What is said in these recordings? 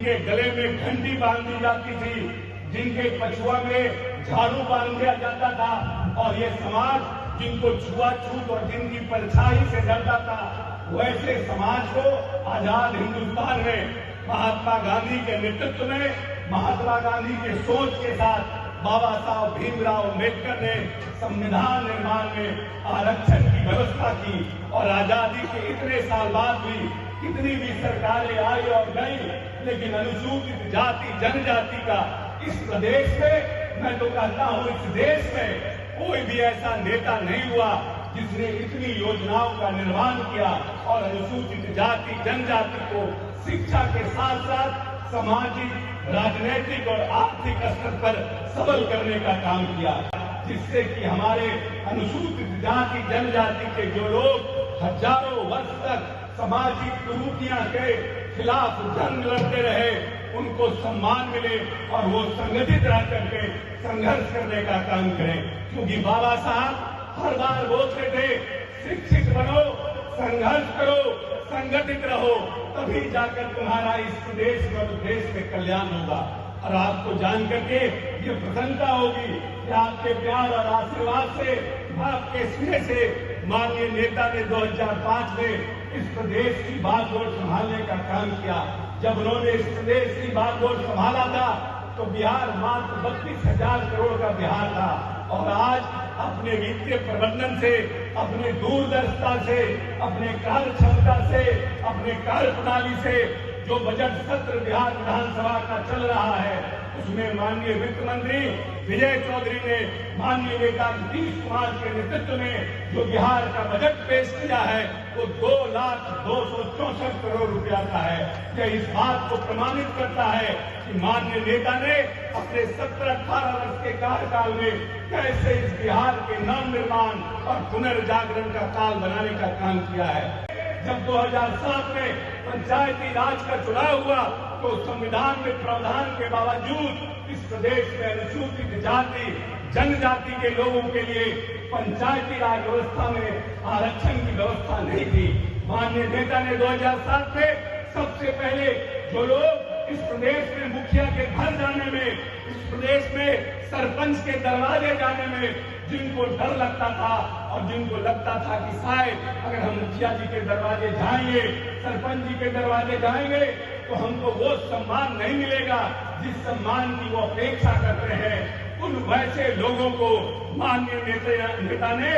जिनके गले में घंटी बांध दी जाती थी, जिनके पछुआ में झाड़ू बांध दिया जाता था, और ये समाज जिनको छुआछूत और जिनकी परछाई से डरता था, वैसे समाज को आजाद हिंदुस्तान में महात्मा गांधी के नेतृत्व में, महात्मा गांधी के सोच के साथ बाबा साहब भीमराव अम्बेडकर ने संविधान निर्माण में आरक्षण की व्यवस्था की। और आजादी के इतने साल बाद भी कितनी भी सरकारें आई और गई, लेकिन अनुसूचित जाति जनजाति का इस प्रदेश में, मैं तो कहता हूं इस देश में कोई भी ऐसा नेता नहीं हुआ जिसने इतनी योजनाओं का निर्माण किया और अनुसूचित जाति जनजाति को शिक्षा के साथ साथ सामाजिक, राजनीतिक और आर्थिक स्तर पर सबल करने का काम किया, जिससे कि हमारे अनुसूचित जाति जनजाति के जो लोग हजारों वर्ष तक सामाजिक कुरीतियों के खिलाफ जंग लड़ते रहे, उनको सम्मान मिले और वो संगठित रह करके संघर्ष करने का काम करें। क्योंकि बाबा साहब हर बार बोलते थे, शिक्षित बनो, संघर्ष करो, संगठित रहो, तभी जाकर तुम्हारा इस प्रदेश और देश में कल्याण होगा। और आपको जान करके ये प्रसन्नता होगी कि आपके प्यार और आशीर्वाद से, आपके स्नेह से माननीय नेता ने 2005 में इस प्रदेश की बागडोर संभालने का काम किया। जब उन्होंने इस प्रदेश की बागडोर संभाला था तो बिहार मात्र 32,000 करोड़ का बिहार था, और आज अपने वित्तीय प्रबंधन से, अपने दूरदर्शिता से, अपने कार्य क्षमता से, अपने कार्य प्रणाली से जो बजट सत्र बिहार विधानसभा का चल रहा है, उसमें माननीय वित्त मंत्री विजय चौधरी ने माननीय नेता नीतीश कुमार के नेतृत्व में जो बिहार का बजट पेश किया है, वो 2,02,64 करोड़ रुपया का है। यह इस बात को प्रमाणित करता है कि माननीय नेता ने अपने 17-18 वर्ष के कार्यकाल में कैसे इस बिहार के नव निर्माण और पुनर्जागरण का काल बनाने का काम किया है। जब 2007 में पंचायती राज का चुनाव हुआ तो संविधान में प्रावधान के बावजूद इस प्रदेश में अनुसूचित जाति जनजाति के लोगों के लिए पंचायती राज व्यवस्था में आरक्षण की व्यवस्था नहीं थी। माननीय नेता ने 2007 में सबसे पहले जो लोग इस प्रदेश में मुखिया के घर जाने में, इस प्रदेश में सरपंच के दरवाजे जाने में जिनको डर लगता था और जिनको लगता था कि शायद अगर हम मुखिया जी के दरवाजे जाएंगे, सरपंच जी के दरवाजे जाएंगे तो हमको वो सम्मान नहीं मिलेगा जिस सम्मान की वो अपेक्षा करते हैं, उन वैसे लोगों को माननीय नेता ने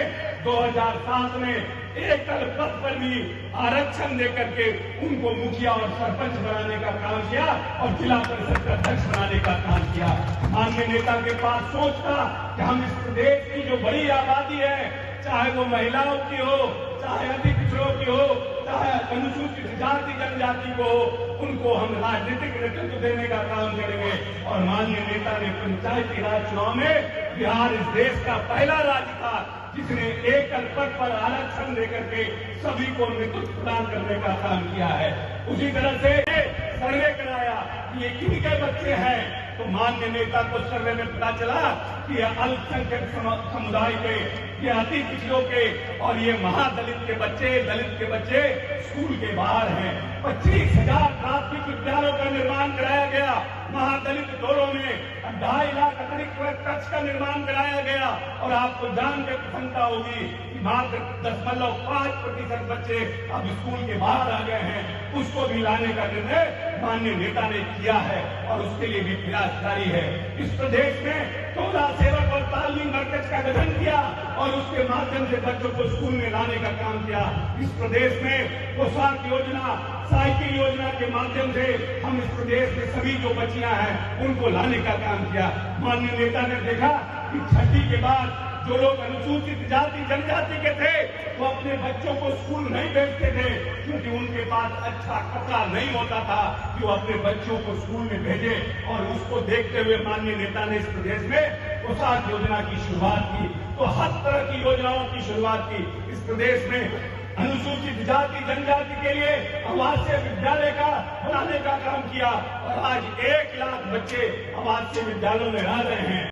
2007 में एकल पद पर भी आरक्षण देकर के उनको मुखिया और सरपंच बनाने का काम किया और जिला परिषद का अध्यक्ष बनाने का काम किया। माननीय नेता के पास सोच था कि हम इस प्रदेश की जो बड़ी आबादी है, चाहे वो महिलाओं की हो, चाहे अति पिछड़ों की हो, चाहे अनुसूचित जाति जनजाति को हो, उनको हम राजनीतिक नेतृत्व देने का काम करेंगे। और माननीय नेता ने पंचायती राज चुनाव में बिहार इस देश का पहला राज्य था जिसने एकल पद पर आरक्षण देकर के सभी को नेतृत्व प्रदान करने का काम किया है। उसी तरह से सर्वे कराया कि ये किनके बच्चे हैं, तो माननीय नेता को सर्वे में पता चला कि ये अल्पसंख्यक समुदाय के, ये अति पिछड़ों के और ये महादलित के बच्चे, दलित के बच्चे स्कूल के बाहर हैं। 25,000 प्राथमिक विद्यालयों का निर्माण कराया गया। महादलित दौरों में 2.5 लाख अतिरिक्त कक्ष का निर्माण कराया गया। और आपको जान के प्रसन्नता होगी कि मात्र 10.5% बच्चे अब स्कूल के बाहर आ गए हैं। उसको भी लाने का निर्णय माननीय नेता ने किया है और उसके लिए भी प्रयास जारी है। इस प्रदेश में 14 सेवक और तालीम मरकज का गठन किया और उसके माध्यम से बच्चों को स्कूल में लाने का काम किया। इस प्रदेश में पोशाक योजना, साइकिल योजना के माध्यम से हम इस प्रदेश में सभी जो बच्चियां हैं उनको लाने का काम किया। माननीय नेता ने देखा कि छठी के बाद जो लोग अनुसूचित जाति जनजाति के थे वो अपने बच्चों को स्कूल नहीं भेजते थे क्योंकि उनके पास अच्छा कपड़ा नहीं होता था कि वो अपने बच्चों को स्कूल में भेजे। और उसको देखते हुए माननीय नेता ने इस प्रदेश में पोशाक योजना की शुरुआत की। तो हर तरह की योजनाओं की शुरुआत की। इस प्रदेश में अनुसूचित जाति जनजाति के लिए आवासीय विद्यालय का बनाने का काम किया और आज 1 लाख बच्चे आवासीय विद्यालयों में रह रहे हैं।